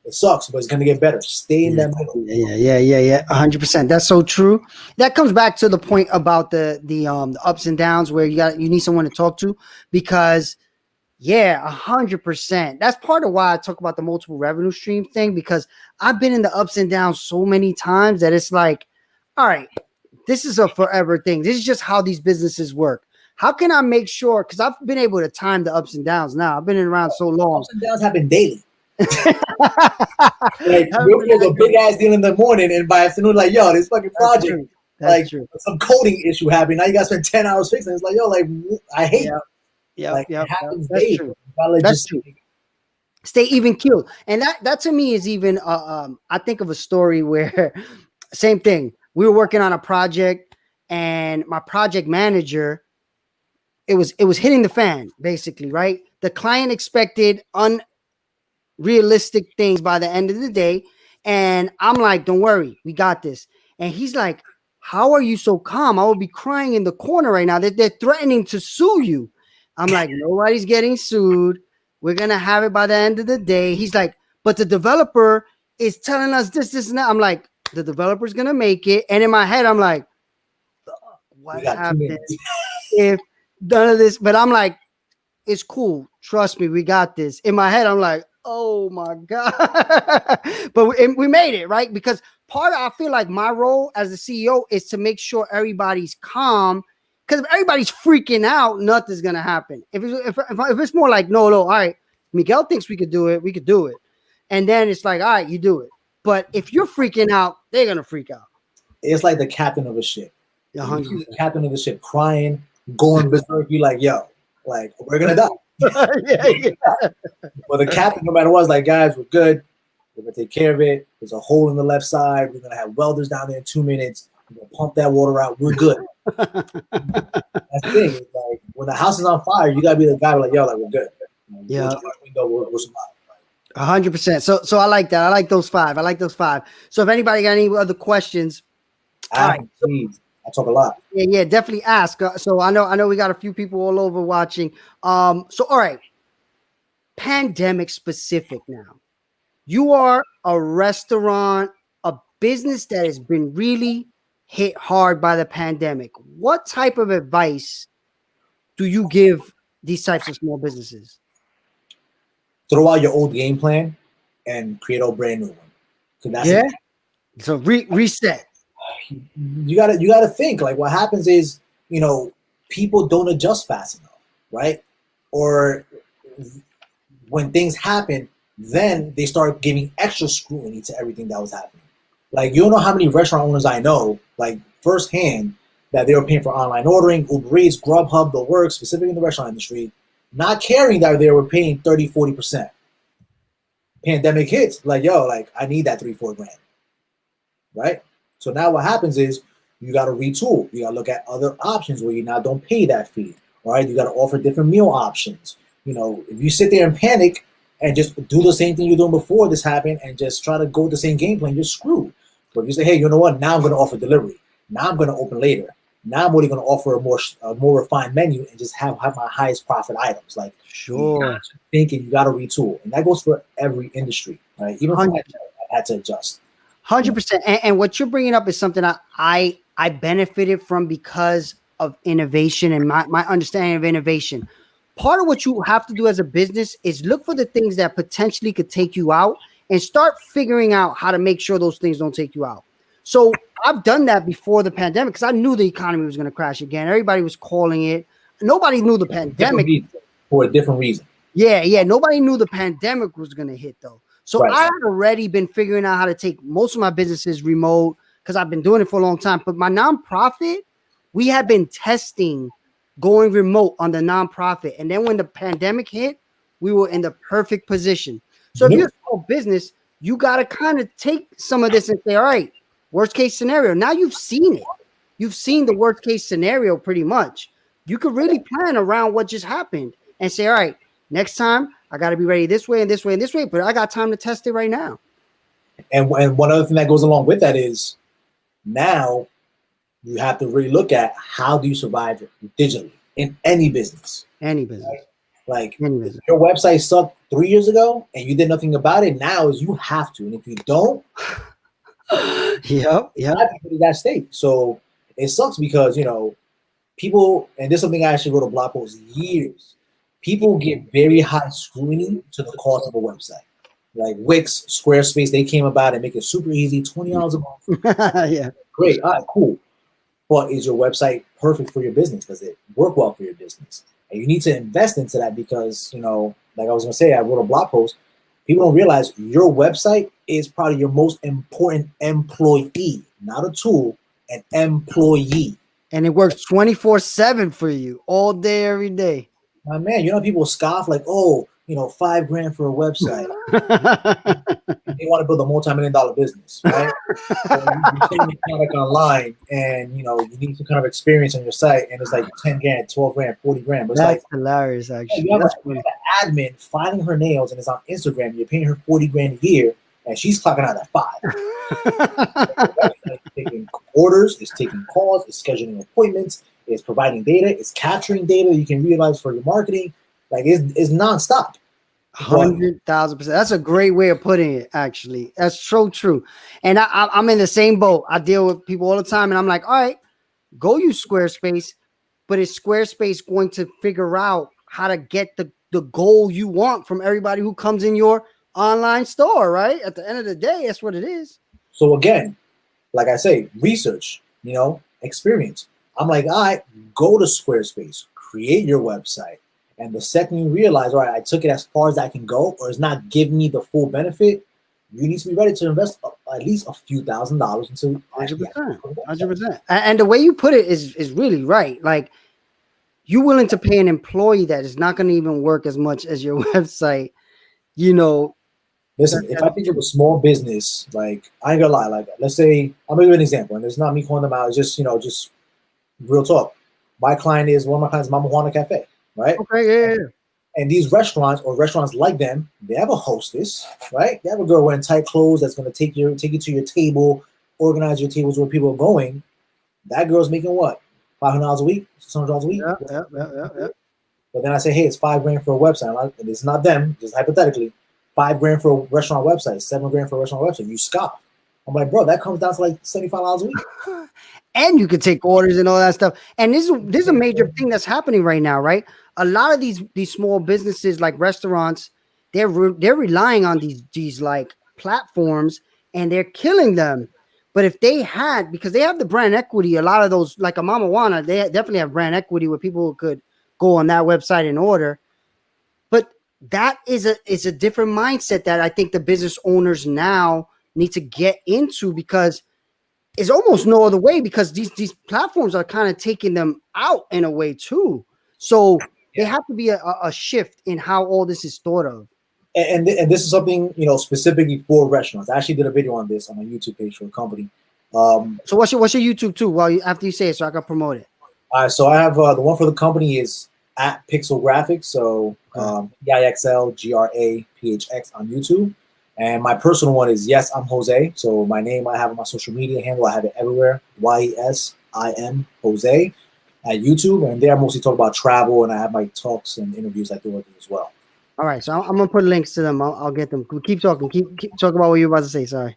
it sucks, but it's gonna get better. Stay in that middle. Yeah. 100%. That's so true. That comes back to the point about the ups and downs where you need someone to talk to, because 100%. That's part of why I talk about the multiple revenue stream thing, because I've been in the ups and downs so many times that it's like, all right, this is a forever thing. This is just how these businesses work. How can I make sure? Because I've been able to time the ups and downs now. I've been around so long. Ups and downs happen daily. Like you'll close a big ass deal in the morning, and by afternoon, like, yo, this fucking project, like some coding issue happened. Now you gotta spend 10 hours fixing it. It's like, yo, like I hate it. It happens daily. True. That's true. Stay even keeled. And that to me is even I think of a story where same thing. We were working on a project, and my project manager, it was hitting the fan, basically, right? The client expected unrealistic things by the end of the day. And I'm like, don't worry, we got this. And he's like, how are you so calm? I would be crying in the corner right now. They're threatening to sue you. I'm like, nobody's getting sued. We're going to have it by the end of the day. He's like, but the developer is telling us this, and that. I'm like, the developer's going to make it. And in my head, I'm like, what happened if none of this? But I'm like, it's cool. Trust me, we got this. In my head, I'm like, oh my God. But we made it, right? Because I feel like my role as the CEO is to make sure everybody's calm. Because if everybody's freaking out, nothing's going to happen. If it's more like, no, all right, Miguel thinks we could do it, we could do it. And then it's like, all right, you do it. But if you're freaking out, they're going to freak out. It's like the captain of a ship. The captain of the ship crying, going berserk, be like, yo, like, we're going to die. But the captain, no matter what, is like, guys, we're good. We're going to take care of it. There's a hole in the left side. We're going to have welders down there in 2 minutes. We're going to pump that water out. We're good. That's the thing. It's like, when the house is on fire, you got to be the guy like, yo, like, we're good. Yeah. We'll survive. 100%. So I like that. I like those five. So if anybody got any other questions, please. I talk a lot. Yeah, definitely ask. So I know we got a few people all over watching. So all right, pandemic specific now. You are a restaurant, a business that has been really hit hard by the pandemic. What type of advice do you give these types of small businesses? Throw out your old game plan and create a brand new one. So reset. You gotta think, like, what happens is, you know, people don't adjust fast enough, right? Or when things happen, then they start giving extra scrutiny to everything that was happening. Like, you don't know how many restaurant owners I know, like, firsthand, that they were paying for online ordering, Uber Eats, Grubhub, the work, specifically in the restaurant industry, not caring that they were paying 30-40%. Pandemic hits, like, yo, like, I need that 3-4 grand, right? So now what happens is you got to retool. You got to look at other options where you now don't pay that fee, right? You got to offer different meal options. You know, if you sit there and panic and just do the same thing you're doing before this happened and just try to go with the same game plan, you're screwed. But if you say, hey, you know what? Now I'm going to offer delivery. Now I'm going to open later. Now I'm only going to offer a more refined menu and just have my highest profit items. Like, sure, thinking you got to retool, and that goes for every industry, right? Even for myself, I had to adjust. 100%. And what you're bringing up is something I benefited from because of innovation and my understanding of innovation. Part of what you have to do as a business is look for the things that potentially could take you out and start figuring out how to make sure those things don't take you out. So I've done that before the pandemic because I knew the economy was going to crash again. Everybody was calling it. Nobody knew the pandemic. For a different reason. Yeah. Nobody knew the pandemic was going to hit, though. So I had already been figuring out how to take most of my businesses remote because I've been doing it for a long time. But my nonprofit, we had been testing going remote on the nonprofit. And then when the pandemic hit, we were in the perfect position. So if you're a small business, you got to kind of take some of this and say, all right, worst case scenario. Now you've seen it. You've seen the worst case scenario pretty much. You could really plan around what just happened and say, all right, next time I got to be ready this way and this way and this way, but I got time to test it right now. And one other thing that goes along with that is now you have to really look at how do you survive digitally in any business. Any business. Like, Any if business. your website sucked 3 years ago and you did nothing about it, now is you have to. And if you don't, Yep. you have to put that state. So it sucks because, people, and this is something I actually wrote a blog post years. People give very high scrutiny to the cost of a website. Like Wix, Squarespace, they came about and make it super easy, $20 a month. Yeah. Great, all right, cool. But is your website perfect for your business? Does it work well for your business? And you need to invest into that because, like I was gonna say, I wrote a blog post. People don't realize your website is probably your most important employee, not a tool, an employee. And it works 24/7 for you all day, every day. My man, people scoff like, oh, $5,000 for a website. They want to build a multi-million-dollar business, right? So you're selling your product online, and you need some kind of experience on your site, and it's like $10,000, $12,000, $40,000. But it's That's like hilarious, actually. you have That's an admin filing her nails, and it's on Instagram. You're paying her $40,000 a year, and she's clocking out at $5,000. It's taking orders, it's taking calls, it's scheduling appointments, it's providing data, it's capturing data you can realize for your marketing. Like it's nonstop. 100,000%. That's a great way of putting it, actually. That's so true. And I'm in the same boat. I deal with people all the time, and I'm like, all right, go use Squarespace, but is Squarespace going to figure out how to get the goal you want from everybody who comes in your online store, right? At the end of the day, that's what it is. So again, like I say, research, experience. I'm like, all right, go to Squarespace, create your website. And the second you realize, all right, I took it as far as I can go, or it's not giving me the full benefit, you need to be ready to invest at least a few $1,000s into 100%. And the way you put it is really right. Like, you're willing to pay an employee that is not going to even work as much as your website, Listen, if I think of a small business, like, I ain't gonna lie, like, let's say, I'm gonna give an example, and it's not me calling them out, it's just, just real talk. One of my clients is Mama Juana Cafe, right? Okay, yeah. And these restaurants or restaurants like them, they have a hostess, right? They have a girl wearing tight clothes that's gonna take you to your table, organize your tables where people are going. That girl's making what? $500 a week, $600 a week. Yeah. But then I say, hey, it's $5,000 for a website. And it's not them, just hypothetically. $5,000 for a restaurant website, $7,000 for a restaurant website. You scoff. I'm like, bro, that comes down to like $75 a week. And you could take orders and all that stuff. And this is a major thing that's happening right now, right? A lot of these small businesses like restaurants, they're relying on these like platforms, and they're killing them. But if they had, because they have the brand equity, a lot of those, like a Mama Juana, they definitely have brand equity where people could go on that website and order. But that is a different mindset that I think the business owners now need to get into, because it's almost no other way, because these platforms are kind of taking them out in a way too. So there have to be a shift in how all this is thought of. And this is something, specifically for restaurants. I actually did a video on this on my YouTube page for a company. So what's your YouTube too? Well, after you say it, so I can promote it. So I have the one for the company is at Pixel Graphics. So PIXLGRAPHX on YouTube. And my personal one is Yes, I'm Jose. So my name I have on my social media handle. I have it everywhere. YESIM Jose at YouTube. And there I mostly talk about travel, and I have my talks and interviews I do with them as well. All right, so I'm gonna put links to them. I'll get them. Keep talking. Keep talking about what you were about to say. Sorry.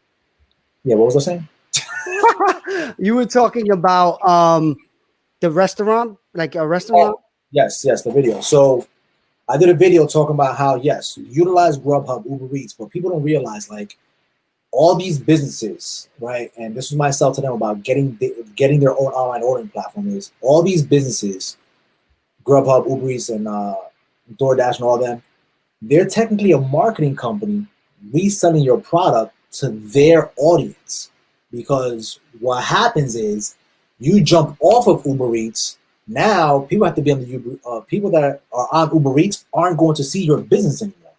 Yeah, what was I saying? You were talking about the restaurant, like a restaurant. Oh, yes, the video. So I did a video talking about how, yes, utilize Grubhub, Uber Eats, but people don't realize, like, all these businesses, right? And this was myself to them about getting their own online ordering platform. Is all these businesses, Grubhub, Uber Eats, and DoorDash, and all them, they're technically a marketing company reselling your product to their audience. Because what happens is you jump off of Uber Eats. Now people have to be on the Uber. People that are on Uber Eats aren't going to see your business anymore.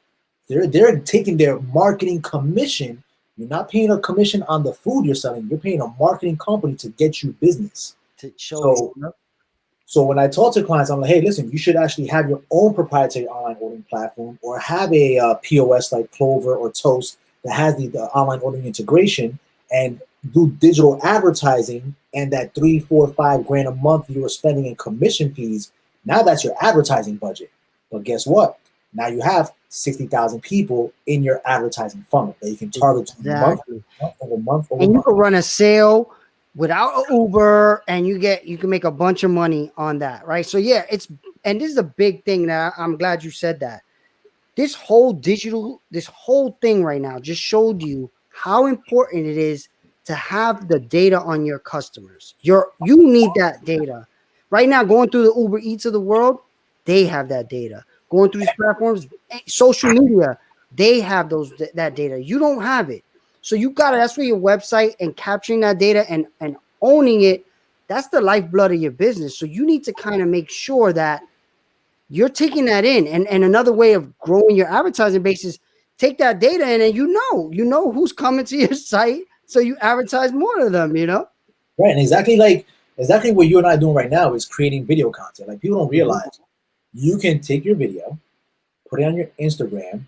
They're taking their marketing commission. You're not paying a commission on the food you're selling. You're paying a marketing company to get you business. So when I talk to clients, I'm like, hey, listen, you should actually have your own proprietary online ordering platform, or have a POS like Clover or Toast that has the online ordering integration, and do digital advertising, and that 3, 4, 5 grand a month you were spending in commission fees, now that's your advertising budget. But guess what? Now you have 60,000 people in your advertising funnel that you can target Exactly. month over month over And you month. can run a sale without an Uber, and you can make a bunch of money on that, right? So yeah, and this is a big thing that I'm glad you said that. This whole thing right now just showed you how important it is to have the data on your customers. You need that data. Right now, going through the Uber Eats of the world, they have that data. Going through these platforms, social media, they have that data. You don't have it. So that's where your website and capturing that data and owning it, that's the lifeblood of your business. So you need to kind of make sure that you're taking that in. And another way of growing your advertising base is take that data in, and you know who's coming to your site, so you advertise more to them, Right, and exactly what you and I are doing right now is creating video content. Like, people don't realize you can take your video, put it on your Instagram,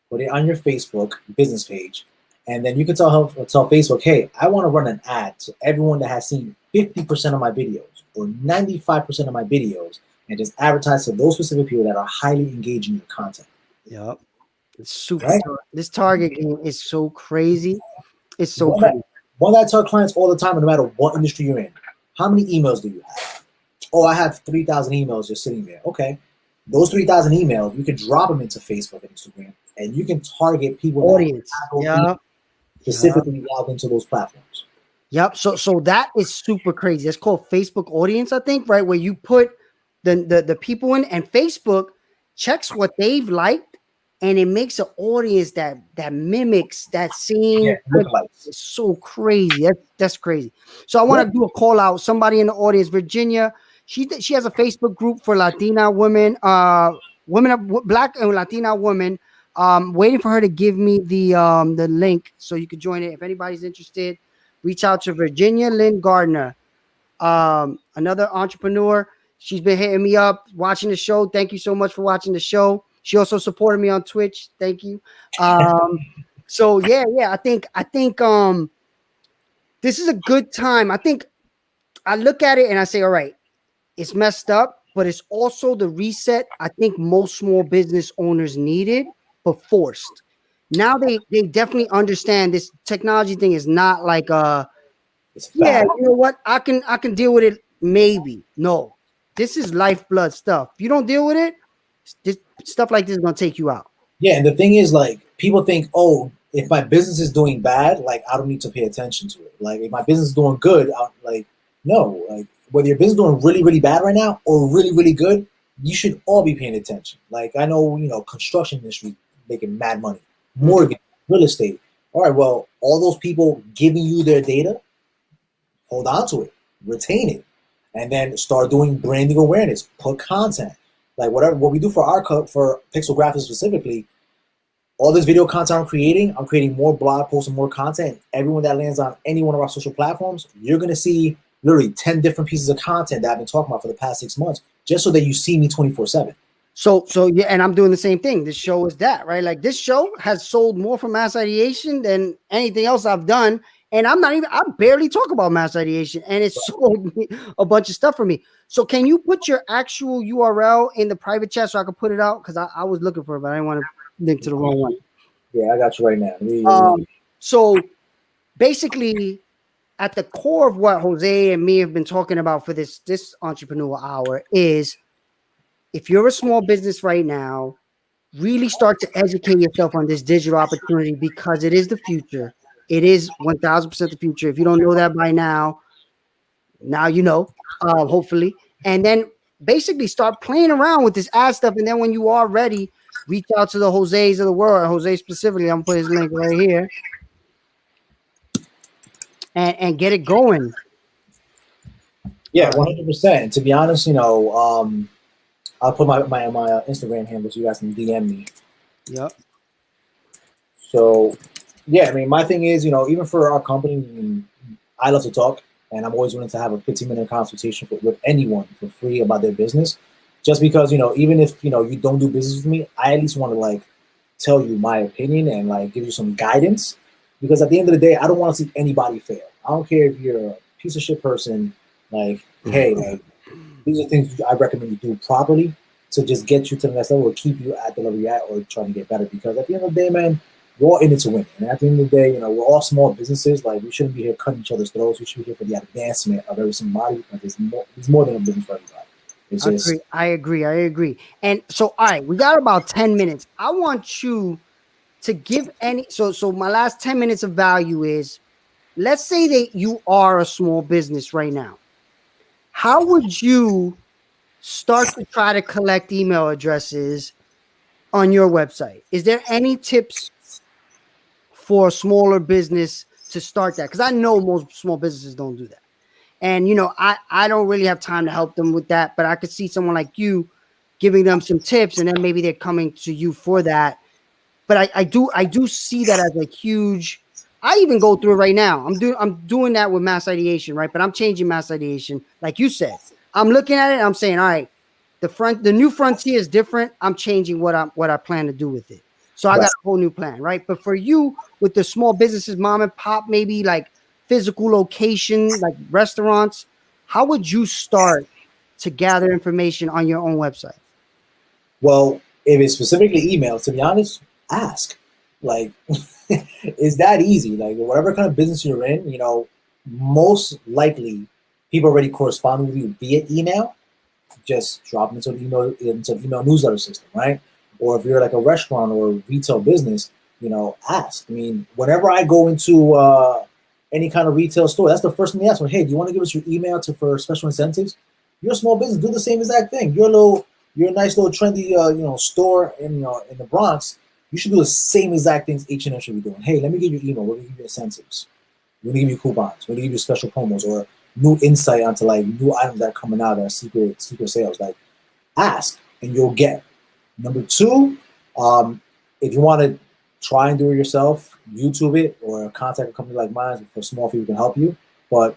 put it on your Facebook business page, and then you can tell Facebook, hey, I want to run an ad to everyone that has seen 50% of my videos or 95% of my videos, and just advertise to those specific people that are highly engaged in your content. Yep. It's super. Right? This target game is so crazy. It's so One crazy. One that I tell clients all the time, no matter what industry you're in, how many emails do you have? Oh, I have 3,000 emails just sitting there. Okay. Those 3,000 emails, you can drop them into Facebook and Instagram, and you can target people Audience. specifically logged into those platforms. Yep. So that is super crazy. It's called Facebook audience, I think, right? Where you put the people in, and Facebook checks what they've liked, and it makes an audience that mimics that same. It's so crazy. That's crazy. So I want to do a call out. Somebody in the audience, Virginia, she has a Facebook group for Latina women, Black and Latina women. Waiting for her to give me the link so you can join it. If anybody's interested, reach out to Virginia Lynn Gardner, another entrepreneur. She's been hitting me up, watching the show. Thank you so much for watching the show. She also supported me on Twitch. Thank you. So yeah, I think this is a good time. I think I look at it and I say, all right, it's messed up, but it's also the reset I think most small business owners needed, but forced. Now they definitely understand this technology thing is not like you know what, I can deal with it maybe. No, this is lifeblood stuff. If you don't deal with it, stuff like this is gonna take you out. Yeah, and the thing is, like, people think, oh, if my business is doing bad, like, I don't need to pay attention to it. Like, if my business is doing good, no, like, whether your business is doing really, really bad right now or really, really good, you should all be paying attention. Like, I know, construction industry making mad money, mortgage, real estate. All right, well, all those people giving you their data, hold on to it, retain it, and then start doing branding awareness, put content. Like, what we do for for Pixel Graphics specifically, all this video content I'm creating more blog posts and more content. Everyone that lands on any one of our social platforms, you're going to see literally 10 different pieces of content that I've been talking about for the past 6 months, just so that you see me 24/7. So yeah, and I'm doing the same thing. This show is that, right? Like, this show has sold more for mass ideation than anything else I've done. And I barely talk about mass ideation, and it's sold me a bunch of stuff for me. So can you put your actual URL in the private chat so I can put it out? Because I was looking for it, but I didn't want to link to the wrong one. Yeah, I got you right now. So basically, at the core of what Jose and me have been talking about for this entrepreneur hour is, if you're a small business right now, really start to educate yourself on this digital opportunity, because it is the future. It is 1,000% the future. If you don't know that by now you know, hopefully. And then basically start playing around with this ad stuff. And then when you are ready, reach out to the Jose's of the world. Jose specifically, I'm going to put his link right here. And get it going. Yeah, 100%. To be honest, I'll put my Instagram handle so you guys can DM me. Yep. So, yeah, I mean, my thing is, even for our company, I love to talk, and I'm always willing to have a 15-minute consultation with anyone for free about their business. Just because, even if, you don't do business with me, I at least want to, tell you my opinion and, give you some guidance. Because at the end of the day, I don't want to see anybody fail. I don't care if you're a piece of shit person. Like, hey, like these are things I recommend you do properly to just get you to the next level or keep you at the level you're at or trying to get better. Because at the end of the day, man, we're all in it to win. And at the end of the day, we're all small businesses. Like, we shouldn't be here cutting each other's throats. We should be here for the advancement of every single body because there's more than a business for everybody. It's just I agree. And so, all right, we got about 10 minutes. I want you to give so my last 10 minutes of value is, let's say that you are a small business right now. How would you start to try to collect email addresses on your website? Is there any tips for a smaller business to start that? Because I know most small businesses don't do that. And, I don't really have time to help them with that, but I could see someone like you giving them some tips, and then maybe they're coming to you for that. But I do see that as a huge. I even go through it right now. I'm doing that with mass ideation, right? But I'm changing mass ideation, like you said. I'm looking at it. And I'm saying, all right, the new frontier is different. I'm changing what I plan to do with it. So I got a whole new plan, right? But for you, with the small businesses, mom and pop, maybe like physical location, like restaurants, how would you start to gather information on your own website? well, if it's specifically email, to be honest, ask. Like, it's that easy. Like, whatever kind of business you're in, most likely people already correspond with you via email. Just drop into the email newsletter system, right? Or if you're like a restaurant or a retail business, ask. I mean, whenever I go into any kind of retail store, that's the first thing they ask me. Hey, do you want to give us your email for special incentives? You're a small business, do the same exact thing. You're a nice little trendy store in the Bronx. You should do the same exact things H&M should be doing. Hey, let me get your email. We're gonna give you incentives. We're gonna give you coupons. We're gonna give you special promos or new insight onto like new items that are coming out that are secret sales. Like, ask and you'll get. Number two, if you want to try and do it yourself, YouTube it or contact a company like mine for small fee, we can help you. But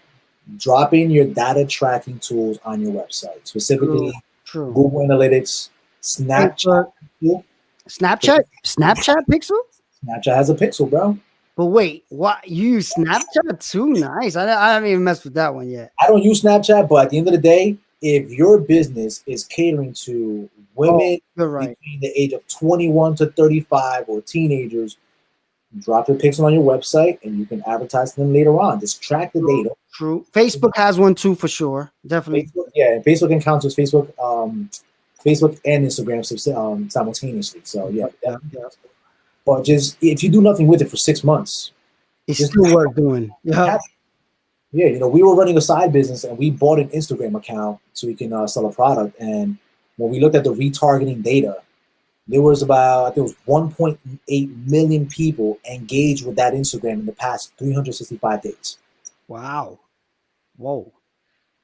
drop in your data tracking tools on your website, specifically True. Google Analytics, Snapchat. Snapchat Pixel? Snapchat has a pixel, bro. But wait, what? You use Snapchat too? Nice. I haven't even messed with that one yet. I don't use Snapchat, but at the end of the day, if your business is catering to women right, between the age of 21 to 35 or teenagers, drop your pixel on your website and you can advertise to them later on. Just track the data. True. Facebook has one too, for sure. Definitely. Facebook encounters Facebook and Instagram simultaneously. So yeah. But just if you do nothing with it for 6 months, it's still worth doing. Yeah. Yeah, we were running a side business and we bought an Instagram account so we can sell a product. And when we looked at the retargeting data, there was 1.8 million people engaged with that Instagram in the past 365 days. Wow. Whoa.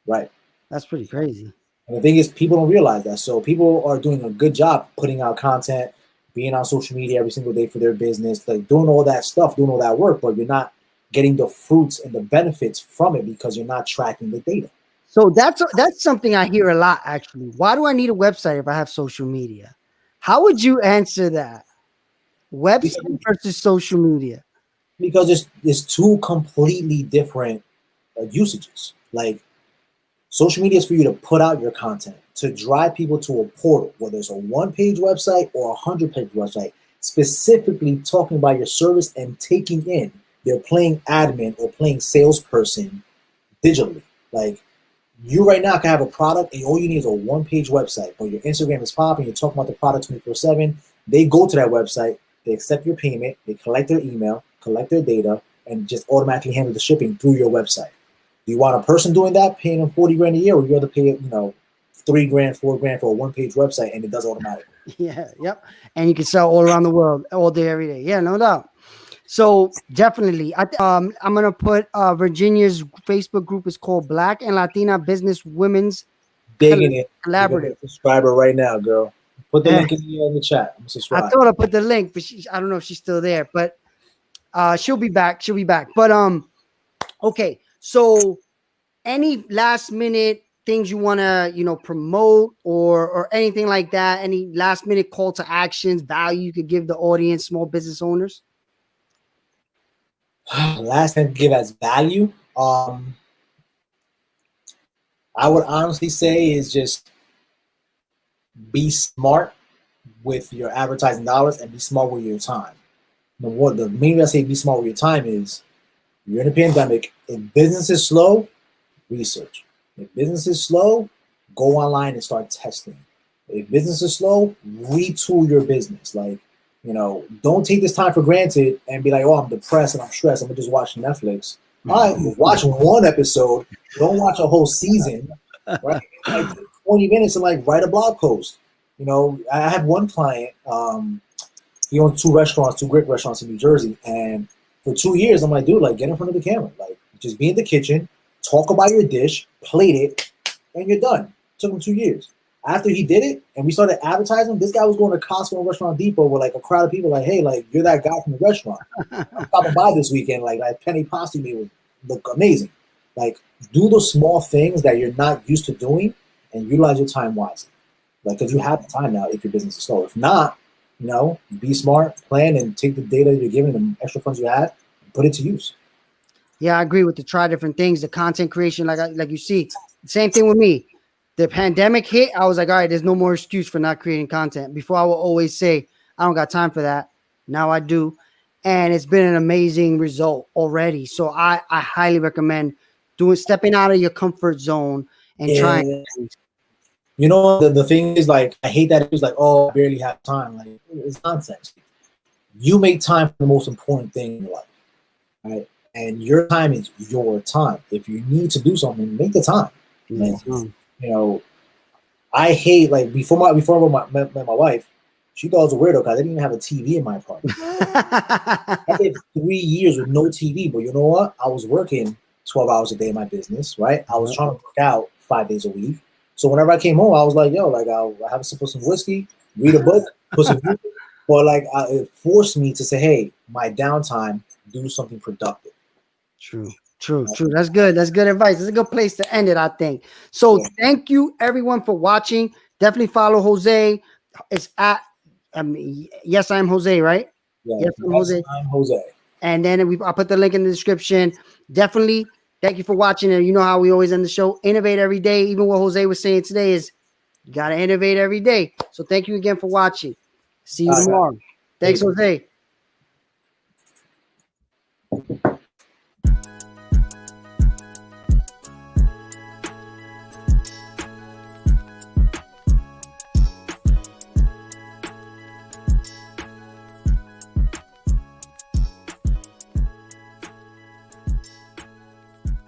Right. That's pretty crazy. And the thing is, people don't realize that. So people are doing a good job putting out content, being on social media every single day for their business, like doing all that stuff, doing all that work, but you're not getting the fruits and the benefits from it because you're not tracking the data. So that's something I hear a lot, actually. Why do I need a website if I have social media? How would you answer that? Website versus social media? Because it's two completely different usages. Like, social media is for you to put out your content, to drive people to a portal, whether it's a one-page website or a 100-page website, specifically talking about your service and taking in. They're playing admin or playing salesperson digitally. Like, you right now can have a product and all you need is a one-page website, but your Instagram is popping, you're talking about the product 24/7. They go to that website, they accept your payment, they collect their email, collect their data, and just automatically handle the shipping through your website. Do you want a person doing that, paying them 40 grand a year, or you rather pay $3 grand, $4 grand for a one-page website and it does automatically? Yeah, yep. And you can sell all around the world, all day, every day. Yeah, no doubt. So definitely, I'm gonna put Virginia's Facebook group is called Black and Latina Business Women's Digging it. Collaborative. Subscriber right now, girl. Put the link in the chat. I'm subscribed. I thought I put the link, but I don't know if she's still there. But she'll be back. She'll be back. But okay. So any last minute things you want to promote or anything like that? Any last minute call to actions, value you could give the audience, small business owners? Last thing to give as value. Um, I would honestly say is just be smart with your advertising dollars and be smart with your time. The main reason I say be smart with your time is you're in a pandemic. If business is slow, research. If business is slow, go online and start testing. If business is slow, retool your business. Like, don't take this time for granted and be like, oh, I'm depressed and I'm stressed. I'm gonna just watch Netflix. All right, watch one episode. Don't watch a whole season, right? Like 20 minutes and like write a blog post. I have one client. He owns two great restaurants in New Jersey, and for 2 years, I'm like, dude, like, get in front of the camera, like, just be in the kitchen, talk about your dish, plate it, and you're done. It took him 2 years. After he did it, and we started advertising, this guy was going to Costco and Restaurant Depot with like a crowd of people, like, hey, like, you're that guy from the restaurant. I'm stopping by this weekend, like that penny pasta meal would look amazing. Like, do the small things that you're not used to doing, and utilize your time wisely. Like, because you have the time now if your business is slow. If not, be smart, plan, and take the data you're given, the extra funds you have, and put it to use. Yeah, I agree with the try different things, the content creation, like you see. Same thing with me. The pandemic hit, I was like, all right, there's no more excuse for not creating content. Before I would always say, I don't got time for that. Now I do. And it's been an amazing result already. So I highly recommend stepping out of your comfort zone and trying. The thing is, like, I hate that it's like, oh, I barely have time. Like, it's nonsense. You make time for the most important thing in your life, right? And your time is your time. If you need to do something, make the time. I hate, like, before I met my wife, she thought I was a weirdo because I didn't even have a TV in my apartment. I did 3 years with no TV, but you know what? I was working 12 hours a day in my business, right? I was trying to work out 5 days a week. So whenever I came home, I was like, yo, like, I have to put some whiskey, read a book, put some music. But like, it forced me to say, hey, my downtime, do something productive. True. That's good. That's good advice. It's a good place to end it, I think. So thank you everyone for watching. Definitely follow Jose. It's at, yes, I'm Jose, right? Yeah, yes, I'm Jose. And then I'll put the link in the description. Definitely thank you for watching. And you know how we always end the show. Innovate every day. Even what Jose was saying today is you got to innovate every day. So thank you again for watching. See you tomorrow. Thanks, Jose.